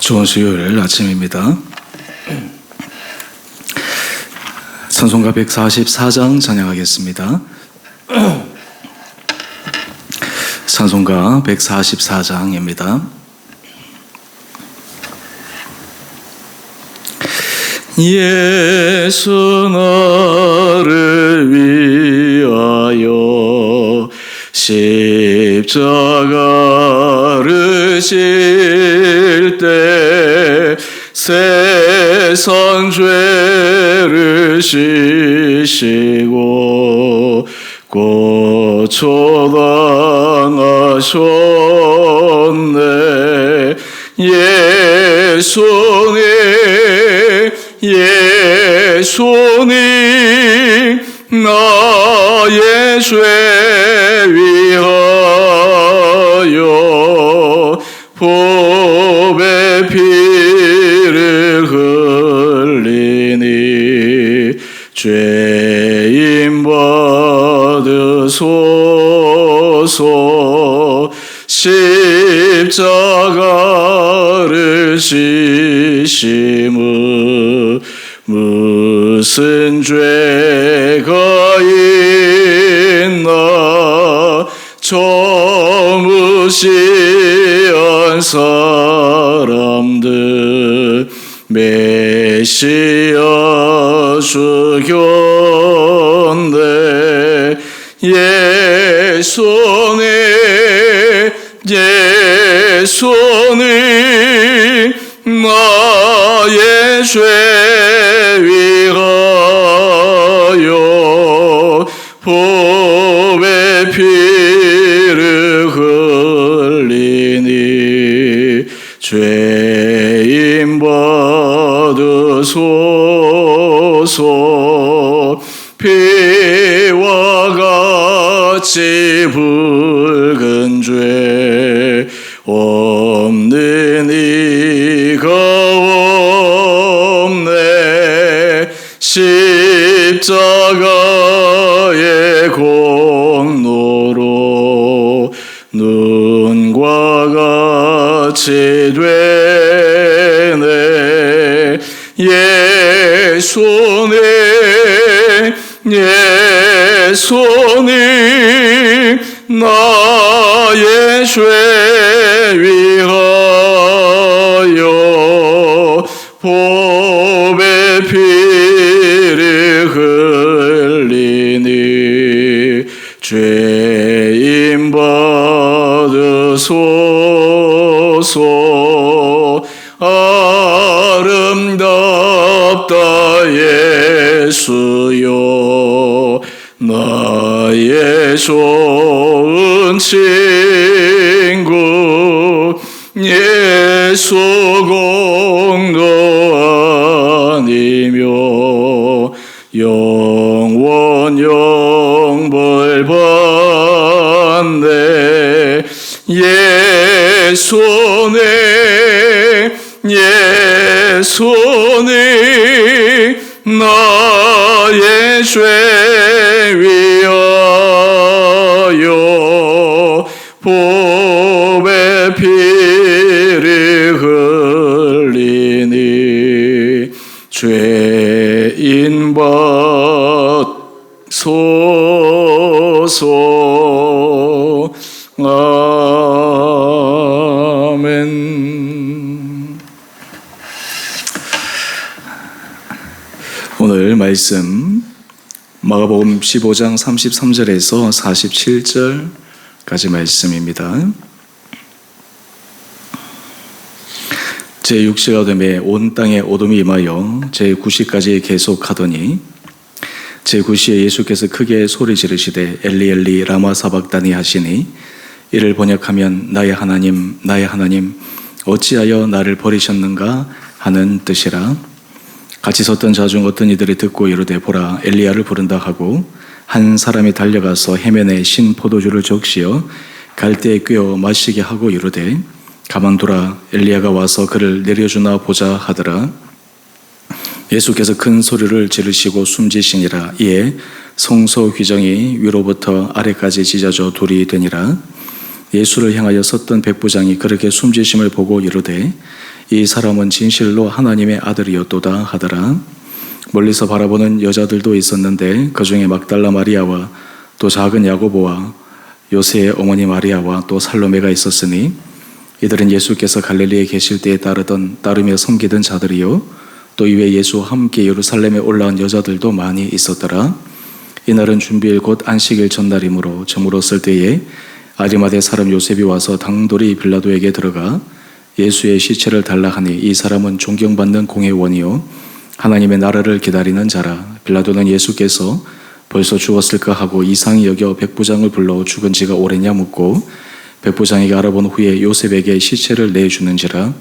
좋은 수요일 아침입니다. 찬송가 144장 찬양하겠습니다. 찬송가 144장입니다. 예수 나를 위하여 십자가를 질 때 세상 죄를 지시고 고초당하셨네. 예수님 나의 죄 위하여 보배 피를 흘리니 죄인 받으소서. 십자가를 지심은 무슨 죄가 있나. 저 무시한 사람들 메시아 죽였네. 예수님 나의 죄 위하여 보배 피를 흘리니 죄인 받으소서. 피와 같이 붉은 죄 없는 이가 없네. 십자가의 공로로 눈과 같이 되네. 예수님 나의 죄 위하여 보배 피를 흘리니 죄인 받으소서. 아름답다 예수여 나의 좋은 친구. 예수 공도 아니며 영원 영벌 받네. 예수님 나의 죄 위하여 보배 피를 흘리니 죄인 받소서. 아멘. 오늘 말씀 마가복음 15장 33절에서 47절까지 말씀입니다. 제6시가 되매 온 땅에 어둠이 임하여 제9시까지 계속하더니 제9시에 예수께서 크게 소리 지르시되 엘리 엘리 라마 사박다니 하시니 이를 번역하면 나의 하나님 나의 하나님 어찌하여 나를 버리셨는가 하는 뜻이라. 같이 섰던 자 중 어떤 이들이 듣고 이르되 보라 엘리야를 부른다 하고 한 사람이 달려가서 해면에 신 포도주를 적시어 갈대에 꿰어 마시게 하고 이르되 가만두라 엘리야가 와서 그를 내려주나 보자 하더라. 예수께서 큰 소리를 지르시고 숨지시니라. 이에 성소 규정이 위로부터 아래까지 찢어져 돌이 되니라. 예수를 향하여 섰던 백부장이 그렇게 숨지심을 보고 이르되 이 사람은 진실로 하나님의 아들이었도다 하더라. 멀리서 바라보는 여자들도 있었는데 그 중에 막달라 마리아와 또 작은 야고보와 요새의 어머니 마리아와 또 살로메가 있었으니 이들은 예수께서 갈릴리에 계실 때에 따르며 섬기던 자들이요 또 이외에 예수와 함께 예루살렘에 올라온 여자들도 많이 있었더라. 이날은 준비일 곧 안식일 전날이므로 저물었을 때에 아리마대 사람 요셉이 와서 당돌이 빌라도에게 들어가 예수의 시체를 달라 하니 이 사람은 존경받는 공회원이요 하나님의 나라를 기다리는 자라. 빌라도는 예수께서 벌써 죽었을까 하고 이상히 여겨 백부장을 불러 죽은 지가 오래냐 묻고 백부장에게 알아본 후에 요셉에게 시체를 내주는지라.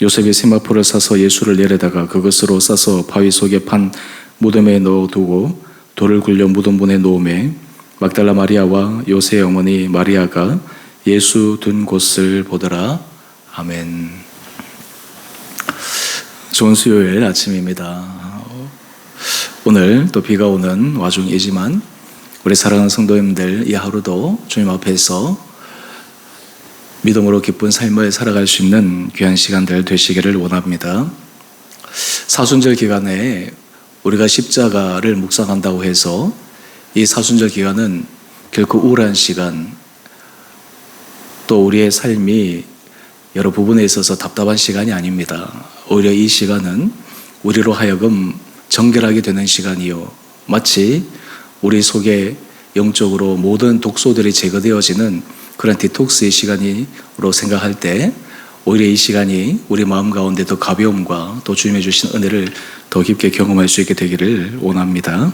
요셉이 세마포를 사서 예수를 내려다가 그것으로 싸서 바위 속에 판 무덤에 넣어두고 돌을 굴려 무덤분에 놓음에 막달라 마리아와 요새의 어머니 마리아가 예수 둔 곳을 보더라. 아멘. 좋은 수요일 아침입니다. 오늘 또 비가 오는 와중이지만 우리 사랑하는 성도님들 이 하루도 주님 앞에서 믿음으로 기쁜 삶을 살아갈 수 있는 귀한 시간들 되시기를 원합니다. 사순절 기간에 우리가 십자가를 묵상한다고 해서 이 사순절 기간은 결코 우울한 시간, 또 우리의 삶이 여러 부분에 있어서 답답한 시간이 아닙니다. 오히려 이 시간은 우리로 하여금 정결하게 되는 시간이요 마치 우리 속에 영적으로 모든 독소들이 제거되어지는 그런 디톡스의 시간으로 생각할 때 오히려 이 시간이 우리 마음 가운데 더 가벼움과 또 주님의 주신 은혜를 더 깊게 경험할 수 있게 되기를 원합니다.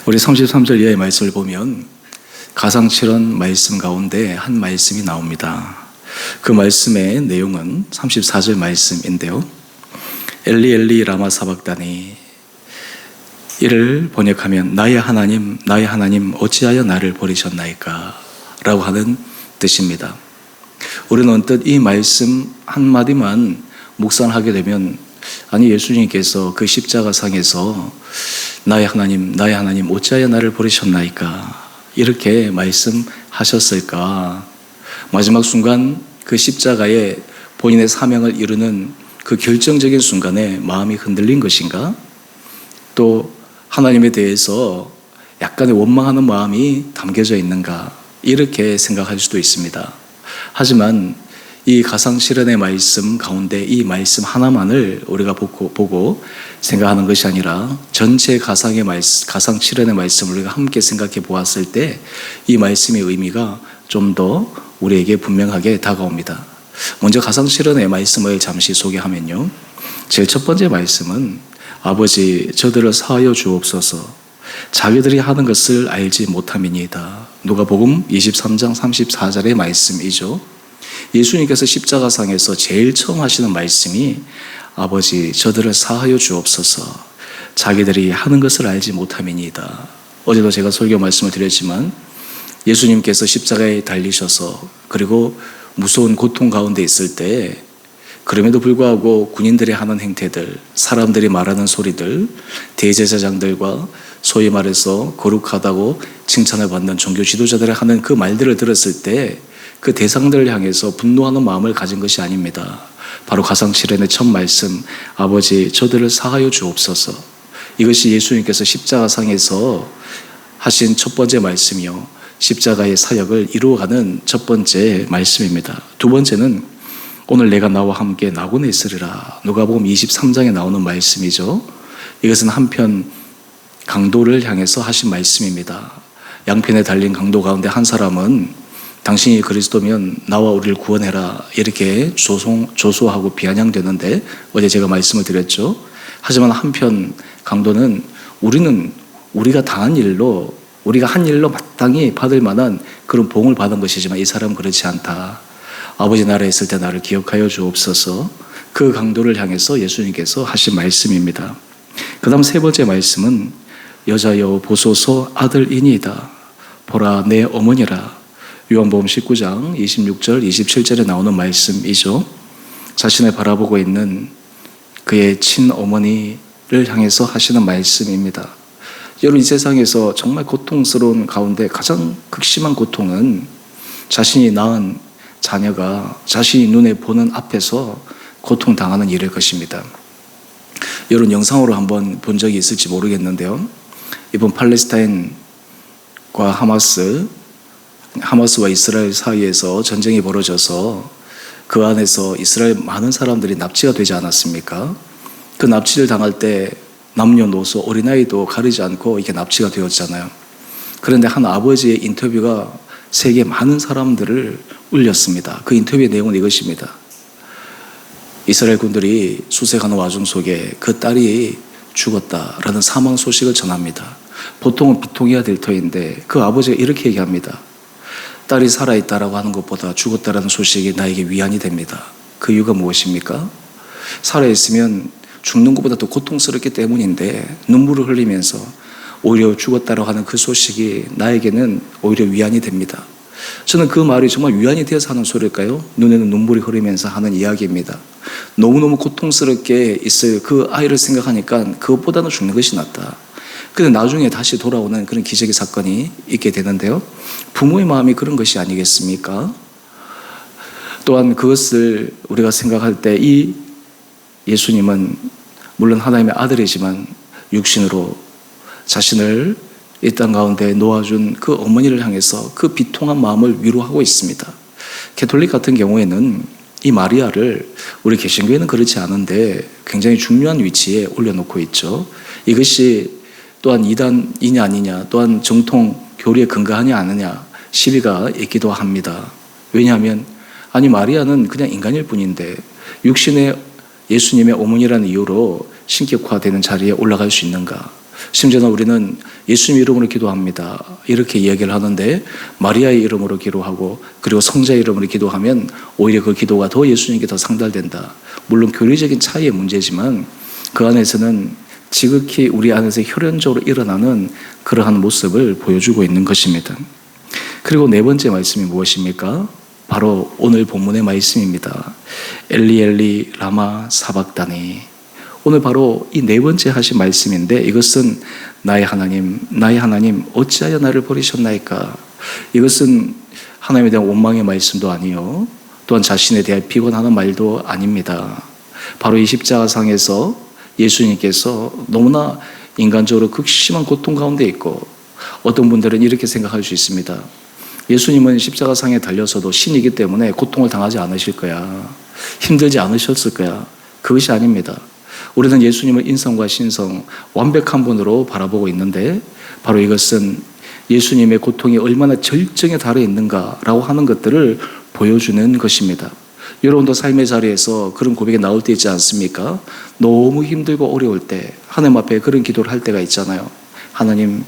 우리 33절 이하의 말씀을 보면 가상칠언 말씀 가운데 한 말씀이 나옵니다. 그 말씀의 내용은 34절 말씀인데요. 엘리 엘리 라마 사박다니, 이를 번역하면 나의 하나님 나의 하나님 어찌하여 나를 버리셨나이까 라고 하는 뜻입니다. 우리는 언뜻 이 말씀 한마디만 묵상하게 되면 아니 예수님께서 그 십자가상에서 나의 하나님 어찌하여 나를 버리셨나이까 이렇게 말씀하셨을까. 마지막 순간 그 십자가에 본인의 사명을 이루는 그 결정적인 순간에 마음이 흔들린 것인가? 또 하나님에 대해서 약간의 원망하는 마음이 담겨져 있는가? 이렇게 생각할 수도 있습니다. 하지만 이 가상실현의 말씀 가운데 이 말씀 하나만을 우리가 보고 생각하는 것이 아니라 전체 가상실현의 말씀을 우리가 함께 생각해 보았을 때 이 말씀의 의미가 좀 더 우리에게 분명하게 다가옵니다. 먼저 가상실현의 말씀을 잠시 소개하면요. 제일 첫 번째 말씀은 아버지 저들을 사하여 주옵소서 자기들이 하는 것을 알지 못함이니이다. 누가복음 23장 34절의 말씀이죠. 예수님께서 십자가상에서 제일 처음 하시는 말씀이 아버지 저들을 사하여 주옵소서 자기들이 하는 것을 알지 못함이니이다. 어제도 제가 설교 말씀을 드렸지만 예수님께서 십자가에 달리셔서 그리고 무서운 고통 가운데 있을 때 그럼에도 불구하고 군인들이 하는 행태들, 사람들이 말하는 소리들, 대제사장들과 소위 말해서 거룩하다고 칭찬을 받는 종교 지도자들이 하는 그 말들을 들었을 때 그 대상들을 향해서 분노하는 마음을 가진 것이 아닙니다. 바로 가상실현의 첫 말씀, 아버지 저들을 사하여 주옵소서. 이것이 예수님께서 십자가상에서 하신 첫 번째 말씀이요 십자가의 사역을 이루어가는 첫 번째 말씀입니다. 두 번째는 오늘 내가 나와 함께 나곤에 있으리라. 누가복음 23장에 나오는 말씀이죠. 이것은 한편 강도를 향해서 하신 말씀입니다. 양편에 달린 강도 가운데 한 사람은 당신이 그리스도면 나와 우리를 구원해라 이렇게 조소하고 비아냥되는데 어제 제가 말씀을 드렸죠. 하지만 한편 강도는 우리가 당한 일로 우리가 한 일로 마땅히 받을 만한 그런 봉을 받은 것이지만 이 사람은 그렇지 않다. 아버지 나라에 있을 때 나를 기억하여 주옵소서. 그 강도를 향해서 예수님께서 하신 말씀입니다. 그 다음 세 번째 말씀은 여자여 보소서 아들이니이다. 보라 내 어머니라. 요한복음 19장 26절 27절에 나오는 말씀이죠. 자신을 바라보고 있는 그의 친어머니를 향해서 하시는 말씀입니다. 여러분 이 세상에서 정말 고통스러운 가운데 가장 극심한 고통은 자신이 낳은 자녀가 자신이 눈에 보는 앞에서 고통당하는 일일 것입니다. 여러분 영상으로 한번 본 적이 있을지 모르겠는데요. 이번 팔레스타인과 하마스와 이스라엘 사이에서 전쟁이 벌어져서 그 안에서 이스라엘 많은 사람들이 납치가 되지 않았습니까? 그 납치를 당할 때 남녀노소 어린아이도 가리지 않고 이렇게 납치가 되었잖아요. 그런데 한 아버지의 인터뷰가 세계 많은 사람들을 울렸습니다. 그 인터뷰의 내용은 이것입니다. 이스라엘 군들이 수색하는 와중 속에 그 딸이 죽었다라는 사망 소식을 전합니다. 보통은 비통해야 될 터인데 그 아버지가 이렇게 얘기합니다. 딸이 살아있다라고 하는 것보다 죽었다라는 소식이 나에게 위안이 됩니다. 그 이유가 무엇입니까? 살아있으면 죽는 것보다 더 고통스럽기 때문인데 눈물을 흘리면서 오히려 죽었다라고 하는 그 소식이 나에게는 오히려 위안이 됩니다. 저는 그 말이 정말 위안이 되어서 하는 소리일까요? 눈에는 눈물이 흐르면서 하는 이야기입니다. 너무너무 고통스럽게 있을 그 아이를 생각하니까 그것보다는 죽는 것이 낫다. 근데 나중에 다시 돌아오는 그런 기적의 사건이 있게 되는데요. 부모의 마음이 그런 것이 아니겠습니까? 또한 그것을 우리가 생각할 때 이 예수님은 물론 하나님의 아들이지만 육신으로 자신을 이 땅 가운데 놓아준 그 어머니를 향해서 그 비통한 마음을 위로하고 있습니다. 가톨릭 같은 경우에는 이 마리아를 우리 개신교회는 그렇지 않은데 굉장히 중요한 위치에 올려놓고 있죠. 이것이 또한 이단이냐 아니냐, 또한 정통 교리에 근거하냐 아니냐 시비가 있기도 합니다. 왜냐하면 아니 마리아는 그냥 인간일 뿐인데 육신의 예수님의 어머니라는 이유로 신격화되는 자리에 올라갈 수 있는가? 심지어는 우리는 예수님 이름으로 기도합니다. 이렇게 이야기를 하는데 마리아의 이름으로 기도하고 그리고 성자의 이름으로 기도하면 오히려 그 기도가 더 예수님께 더 상달된다. 물론 교리적인 차이의 문제지만 그 안에서는 지극히 우리 안에서 혈연적으로 일어나는 그러한 모습을 보여주고 있는 것입니다. 그리고 네 번째 말씀이 무엇입니까? 바로 오늘 본문의 말씀입니다. 엘리 엘리 라마 사박다니. 오늘 바로 이 네 번째 하신 말씀인데 이것은 나의 하나님 어찌하여 나를 버리셨나이까. 이것은 하나님에 대한 원망의 말씀도 아니요 또한 자신에 대한 비관하는 말도 아닙니다. 바로 이 십자가상에서 예수님께서 너무나 인간적으로 극심한 고통 가운데 있고 어떤 분들은 이렇게 생각할 수 있습니다. 예수님은 십자가상에 달려서도 신이기 때문에 고통을 당하지 않으실 거야. 힘들지 않으셨을 거야. 그것이 아닙니다. 우리는 예수님을 인성과 신성 완벽한 분으로 바라보고 있는데 바로 이것은 예수님의 고통이 얼마나 절정에 달해 있는가라고 하는 것들을 보여주는 것입니다. 여러분도 삶의 자리에서 그런 고백이 나올 때 있지 않습니까? 너무 힘들고 어려울 때 하나님 앞에 그런 기도를 할 때가 있잖아요. 하나님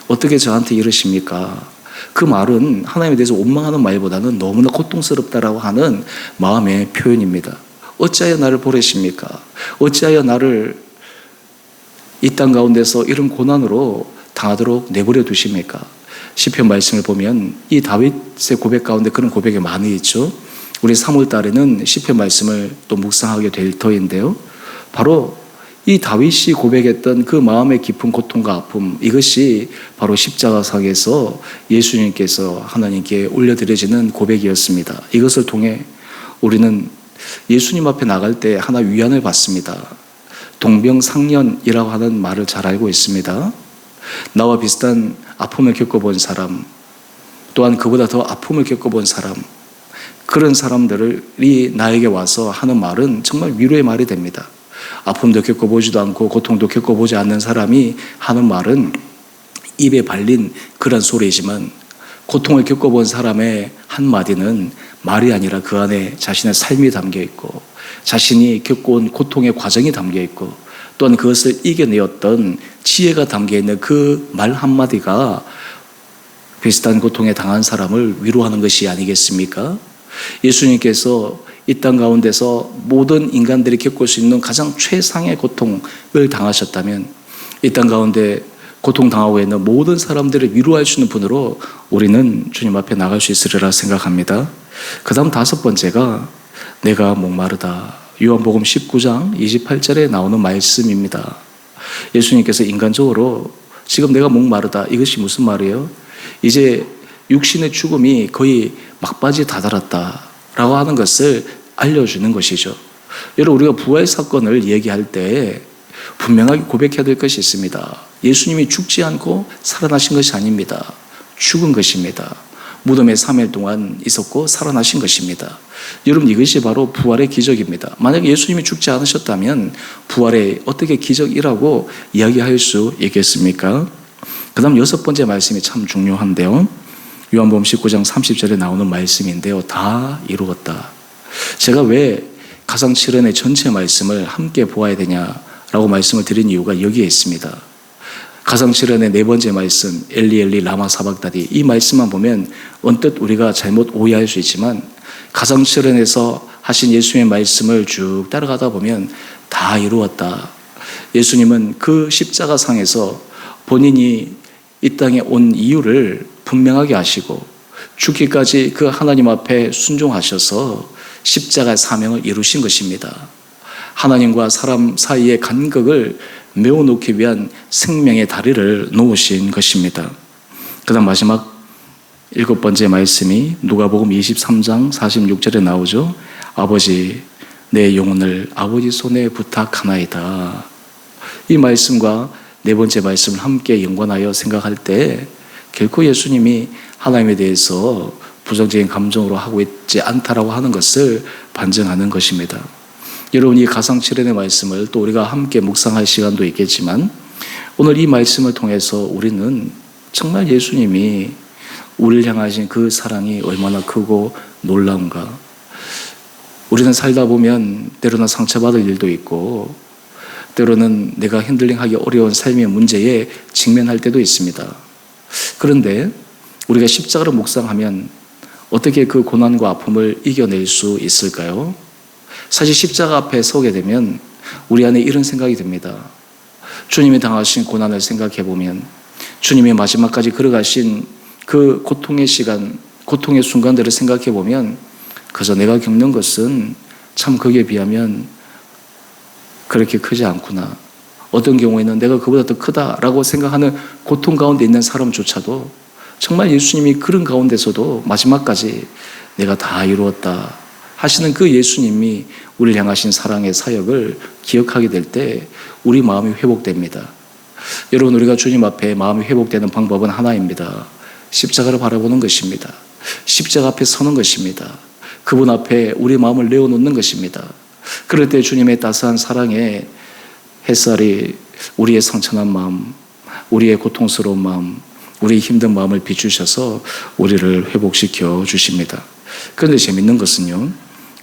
어떻게 저한테 이러십니까? 그 말은 하나님에 대해서 원망하는 말보다는 너무나 고통스럽다라고 하는 마음의 표현입니다. 어찌하여 나를 버리십니까? 어찌하여 나를 이 땅 가운데서 이런 고난으로 당하도록 내버려 두십니까? 시편 말씀을 보면 이 다윗의 고백 가운데 그런 고백이 많이 있죠. 우리 3월 달에는 시편 말씀을 또 묵상하게 될 터인데요. 바로 이 다윗이 고백했던 그 마음의 깊은 고통과 아픔, 이것이 바로 십자가상에서 예수님께서 하나님께 올려드려지는 고백이었습니다. 이것을 통해 우리는 예수님 앞에 나갈 때 하나 위안을 받습니다. 동병상련이라고 하는 말을 잘 알고 있습니다. 나와 비슷한 아픔을 겪어본 사람, 또한 그보다 더 아픔을 겪어본 사람, 그런 사람들이 나에게 와서 하는 말은 정말 위로의 말이 됩니다. 아픔도 겪어보지도 않고 고통도 겪어보지 않는 사람이 하는 말은 입에 발린 그런 소리이지만 고통을 겪어본 사람의 한마디는 말이 아니라 그 안에 자신의 삶이 담겨 있고 자신이 겪어온 고통의 과정이 담겨 있고 또한 그것을 이겨내었던 지혜가 담겨 있는 그 말 한마디가 비슷한 고통에 당한 사람을 위로하는 것이 아니겠습니까? 예수님께서 이 땅 가운데서 모든 인간들이 겪을 수 있는 가장 최상의 고통을 당하셨다면 이 땅 가운데 고통당하고 있는 모든 사람들을 위로할 수 있는 분으로 우리는 주님 앞에 나갈 수 있으리라 생각합니다. 그 다음 다섯 번째가 내가 목마르다. 요한복음 19장 28절에 나오는 말씀입니다. 예수님께서 인간적으로 지금 내가 목마르다. 이것이 무슨 말이에요? 이제 육신의 죽음이 거의 막바지에 다다랐다 라고 하는 것을 알려주는 것이죠. 여러분, 우리가 부활 사건을 얘기할 때 분명하게 고백해야 될 것이 있습니다. 예수님이 죽지 않고 살아나신 것이 아닙니다. 죽은 것입니다. 무덤에 3일 동안 있었고 살아나신 것입니다. 여러분, 이것이 바로 부활의 기적입니다. 만약에 예수님이 죽지 않으셨다면 부활의 어떻게 기적이라고 이야기할 수 있겠습니까? 그 다음 6번째 말씀이 참 중요한데요. 요한복음 19장 30절에 나오는 말씀인데요. 다 이루었다. 제가 왜 가상칠언의 전체 말씀을 함께 보아야 되냐라고 말씀을 드린 이유가 여기에 있습니다. 가상칠언의 4번째 말씀, 엘리 엘리 라마 사박다니, 이 말씀만 보면 언뜻 우리가 잘못 오해할 수 있지만 가상칠언에서 하신 예수님의 말씀을 쭉 따라가다 보면 다 이루었다. 예수님은 그 십자가상에서 본인이 이 땅에 온 이유를 분명하게 하시고 죽기까지 그 하나님 앞에 순종하셔서 십자가의 사명을 이루신 것입니다. 하나님과 사람 사이의 간극을 메워놓기 위한 생명의 다리를 놓으신 것입니다. 그 다음 마지막 7번째 말씀이 누가복음 23장 46절에 나오죠. 아버지, 내 영혼을 아버지 손에 부탁하나이다. 이 말씀과 4번째 말씀을 함께 연관하여 생각할 때 결코 예수님이 하나님에 대해서 부정적인 감정으로 하고 있지 않다라고 하는 것을 반증하는 것입니다. 여러분, 이 가상칠언의 말씀을 또 우리가 함께 묵상할 시간도 있겠지만 오늘 이 말씀을 통해서 우리는 정말 예수님이 우리를 향하신 그 사랑이 얼마나 크고 놀라운가. 우리는 살다 보면 때로는 상처받을 일도 있고 때로는 내가 핸들링하기 어려운 삶의 문제에 직면할 때도 있습니다. 그런데 우리가 십자가를 묵상하면 어떻게 그 고난과 아픔을 이겨낼 수 있을까요? 사실 십자가 앞에 서게 되면 우리 안에 이런 생각이 듭니다. 주님이 당하신 고난을 생각해 보면 주님이 마지막까지 걸어가신 그 고통의 시간, 고통의 순간들을 생각해 보면 그저 내가 겪는 것은 참 거기에 비하면 그렇게 크지 않구나. 어떤 경우에는 내가 그보다 더 크다라고 생각하는 고통 가운데 있는 사람조차도 정말 예수님이 그런 가운데서도 마지막까지 내가 다 이루었다 하시는 그 예수님이 우리를 향하신 사랑의 사역을 기억하게 될 때 우리 마음이 회복됩니다. 여러분, 우리가 주님 앞에 마음이 회복되는 방법은 하나입니다. 십자가를 바라보는 것입니다. 십자가 앞에 서는 것입니다. 그분 앞에 우리 마음을 내어놓는 것입니다. 그럴 때 주님의 따스한 사랑의 햇살이 우리의 상처난 마음, 우리의 고통스러운 마음, 우리의 힘든 마음을 비추셔서 우리를 회복시켜 주십니다. 그런데 재밌는 것은요,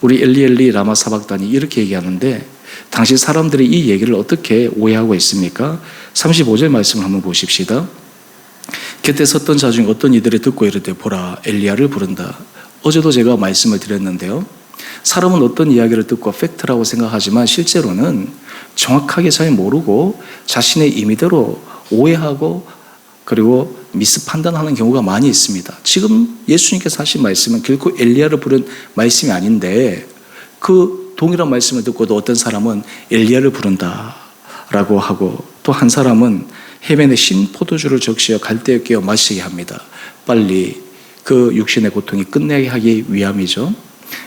우리 엘리 엘리 라마 사박다니 이렇게 얘기하는데 당시 사람들이 이 얘기를 어떻게 오해하고 있습니까? 35절 말씀을 한번 보십시다. 곁에 섰던 자 중 어떤 이들이 듣고 이르되 보라, 엘리야를 부른다. 어제도 제가 말씀을 드렸는데요, 사람은 어떤 이야기를 듣고 팩트라고 생각하지만 실제로는 정확하게 잘 모르고 자신의 임의대로 오해하고 그리고 미스판단하는 경우가 많이 있습니다. 지금 예수님께서 하신 말씀은 결코 엘리야를 부른 말씀이 아닌데 그 동일한 말씀을 듣고도 어떤 사람은 엘리야를 부른다라고 하고 또 한 사람은 해변에 신 포도주를 적시어 갈대에 끼워 마시게 합니다. 빨리 그 육신의 고통이 끝내게 하기 위함이죠.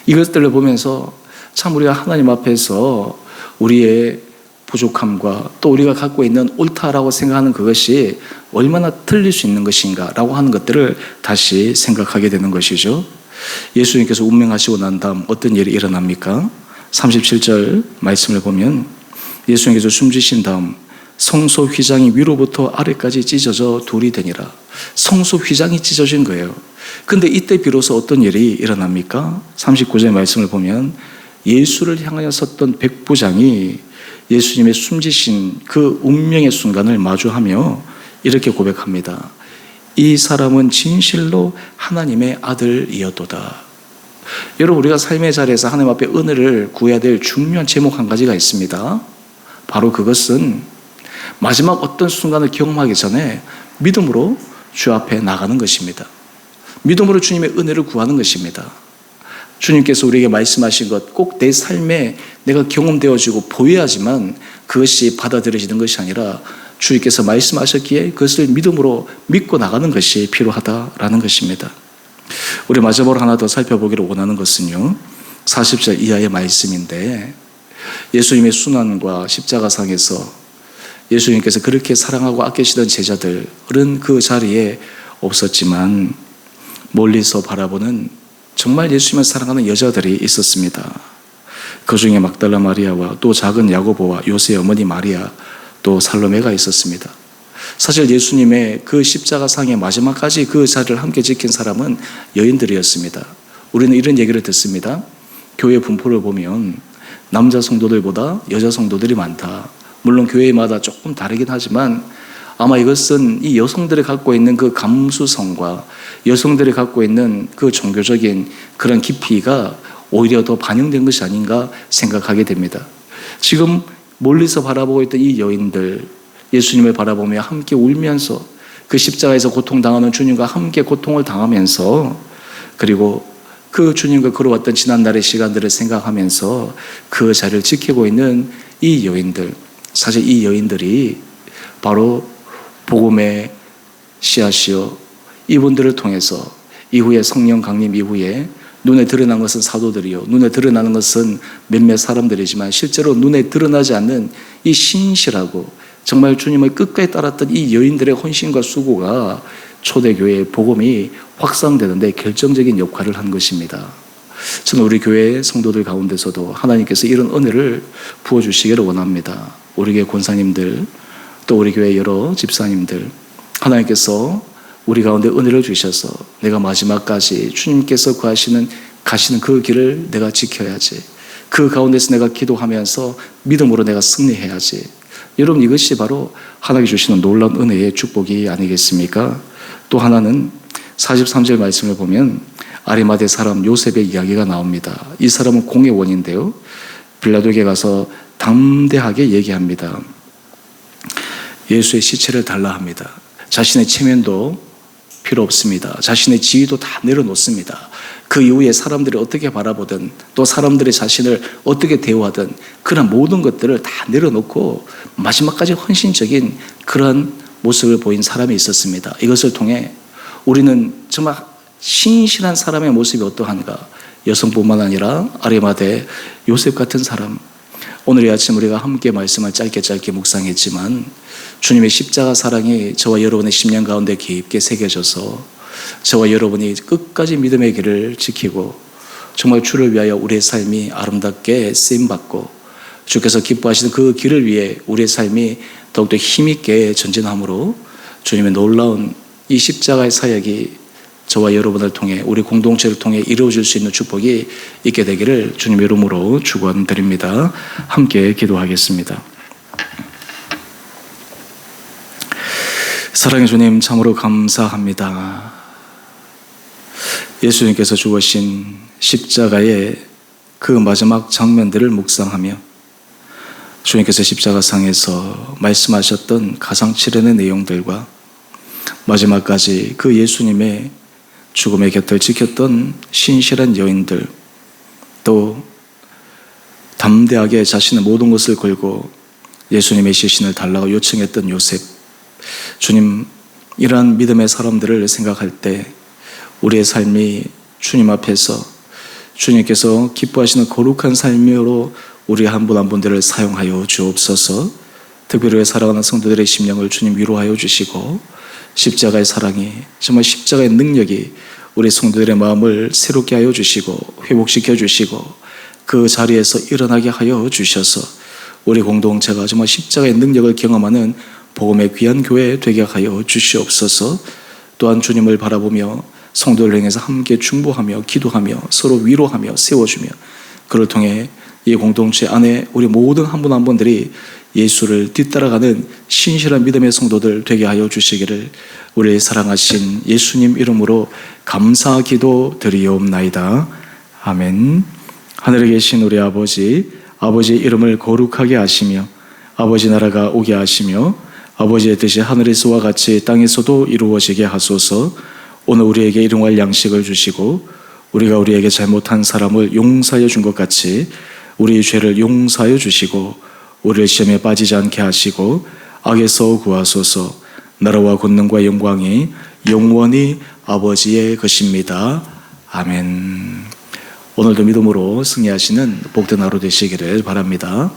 이것들을 보면서 참 우리가 하나님 앞에서 우리의 부족함과 또 우리가 갖고 있는 옳다라고 생각하는 그것이 얼마나 틀릴 수 있는 것인가라고 하는 것들을 다시 생각하게 되는 것이죠. 예수님께서 운명하시고 난 다음 어떤 일이 일어납니까? 37절 말씀을 보면 예수님께서 숨지신 다음 성소 휘장이 위로부터 아래까지 찢어져 둘이 되니라. 성소 휘장이 찢어진 거예요. 근데 이때 비로소 어떤 일이 일어납니까? 39절 말씀을 보면 예수를 향하여 섰던 백부장이 예수님의 숨지신 그 운명의 순간을 마주하며 이렇게 고백합니다. 이 사람은 진실로 하나님의 아들이었도다. 여러분, 우리가 삶의 자리에서 하나님 앞에 은혜를 구해야 될 중요한 제목 한 가지가 있습니다. 바로 그것은 마지막 어떤 순간을 경험하기 전에 믿음으로 주 앞에 나가는 것입니다. 믿음으로 주님의 은혜를 구하는 것입니다. 주님께서 우리에게 말씀하신 것 꼭 내 삶에 내가 경험되어지고 보여야지만 그것이 받아들여지는 것이 아니라 주님께서 말씀하셨기에 그것을 믿음으로 믿고 나가는 것이 필요하다라는 것입니다. 우리 마지막으로 하나 더 살펴보기를 원하는 것은요, 40절 이하의 말씀인데, 예수님의 순환과 십자가상에서 예수님께서 그렇게 사랑하고 아끼시던 제자들은 그 자리에 없었지만 멀리서 바라보는 정말 예수님을 사랑하는 여자들이 있었습니다. 그 중에 막달라 마리아와 또 작은 야고보와 요새의 어머니 마리아, 또 살로메가 있었습니다. 사실 예수님의 그 십자가상의 마지막까지 그 자리를 함께 지킨 사람은 여인들이었습니다. 우리는 이런 얘기를 듣습니다. 교회 분포를 보면 남자 성도들보다 여자 성도들이 많다. 물론 교회마다 조금 다르긴 하지만 아마 이것은 이 여성들이 갖고 있는 그 감수성과 여성들이 갖고 있는 그 종교적인 그런 깊이가 오히려 더 반영된 것이 아닌가 생각하게 됩니다. 지금 멀리서 바라보고 있던 이 여인들, 예수님을 바라보며 함께 울면서 그 십자가에서 고통당하는 주님과 함께 고통을 당하면서, 그리고 그 주님과 걸어왔던 지난날의 시간들을 생각하면서 그 자리를 지키고 있는 이 여인들, 사실 이 여인들이 바로 복음의 씨앗이요, 이분들을 통해서 이후에 성령 강림 이후에 눈에 드러난 것은 사도들이요, 눈에 드러나는 것은 몇몇 사람들이지만 실제로 눈에 드러나지 않는 이 신실하고 정말 주님을 끝까지 따랐던 이 여인들의 헌신과 수고가 초대교회의 복음이 확산되는데 결정적인 역할을 한 것입니다. 저는 우리 교회 성도들 가운데서도 하나님께서 이런 은혜를 부어주시기를 원합니다. 우리 교회 권사님들, 또 우리 교회 여러 집사님들, 하나님께서 우리 가운데 은혜를 주셔서 내가 마지막까지 주님께서 가시는 그 길을 내가 지켜야지, 그 가운데서 내가 기도하면서 믿음으로 내가 승리해야지. 여러분, 이것이 바로 하나님이 주시는 놀라운 은혜의 축복이 아니겠습니까? 또 하나는 43절 말씀을 보면 아리마대 사람 요셉의 이야기가 나옵니다. 이 사람은 공회원인데요, 빌라도에게 가서 담대하게 얘기합니다. 예수의 시체를 달라 합니다. 자신의 체면도 필요 없습니다. 자신의 지위도 다 내려놓습니다. 그 이후에 사람들이 어떻게 바라보든 또 사람들이 자신을 어떻게 대우하든 그런 모든 것들을 다 내려놓고 마지막까지 헌신적인 그런 모습을 보인 사람이 있었습니다. 이것을 통해 우리는 정말 신실한 사람의 모습이 어떠한가, 여성뿐만 아니라 아리마대 요셉 같은 사람, 오늘 이 아침 우리가 함께 말씀을 짧게 묵상했지만 주님의 십자가 사랑이 저와 여러분의 심령 가운데 깊게 새겨져서 저와 여러분이 끝까지 믿음의 길을 지키고 정말 주를 위하여 우리의 삶이 아름답게 쓰임받고 주께서 기뻐하시는 그 길을 위해 우리의 삶이 더욱더 힘있게 전진함으로 주님의 놀라운 이 십자가의 사역이 저와 여러분을 통해 우리 공동체를 통해 이루어질 수 있는 축복이 있게 되기를 주님의 이름으로 축원드립니다. 함께 기도하겠습니다. 사랑의 주님, 참으로 감사합니다. 예수님께서 죽으신 십자가의 그 마지막 장면들을 묵상하며 주님께서 십자가상에서 말씀하셨던 가상칠연의 내용들과 마지막까지 그 예수님의 죽음의 곁을 지켰던 신실한 여인들, 또 담대하게 자신의 모든 것을 걸고 예수님의 시신을 달라고 요청했던 요셉, 주님, 이러한 믿음의 사람들을 생각할 때 우리의 삶이 주님 앞에서 주님께서 기뻐하시는 거룩한 삶으로 우리 한 분 한 분들을 사용하여 주옵소서. 특별히 사랑하는 성도들의 심령을 주님 위로하여 주시고 십자가의 사랑이, 정말 십자가의 능력이 우리 성도들의 마음을 새롭게 하여 주시고 회복시켜 주시고 그 자리에서 일어나게 하여 주셔서 우리 공동체가 정말 십자가의 능력을 경험하는 복음의 귀한 교회 되게 하여 주시옵소서. 또한 주님을 바라보며 성도를 향해서 함께 중보하며 기도하며 서로 위로하며 세워주며 그를 통해 이 공동체 안에 우리 모든 한 분 한 분들이 예수를 뒤따라가는 신실한 믿음의 성도들 되게 하여 주시기를 우리 사랑하신 예수님 이름으로 감사 기도 드리옵나이다. 아멘. 하늘에 계신 우리 아버지, 아버지의 이름을 거룩하게 하시며 아버지 나라가 오게 하시며 아버지의 뜻이 하늘에서와 같이 땅에서도 이루어지게 하소서. 오늘 우리에게 일용할 양식을 주시고 우리가 우리에게 잘못한 사람을 용서하여 준 것 같이 우리의 죄를 용서하여 주시고 우리를 시험에 빠지지 않게 하시고 악에서 구하소서. 나라와 권능과 영광이 영원히 아버지의 것입니다. 아멘. 오늘도 믿음으로 승리하시는 복된 하루 되시기를 바랍니다.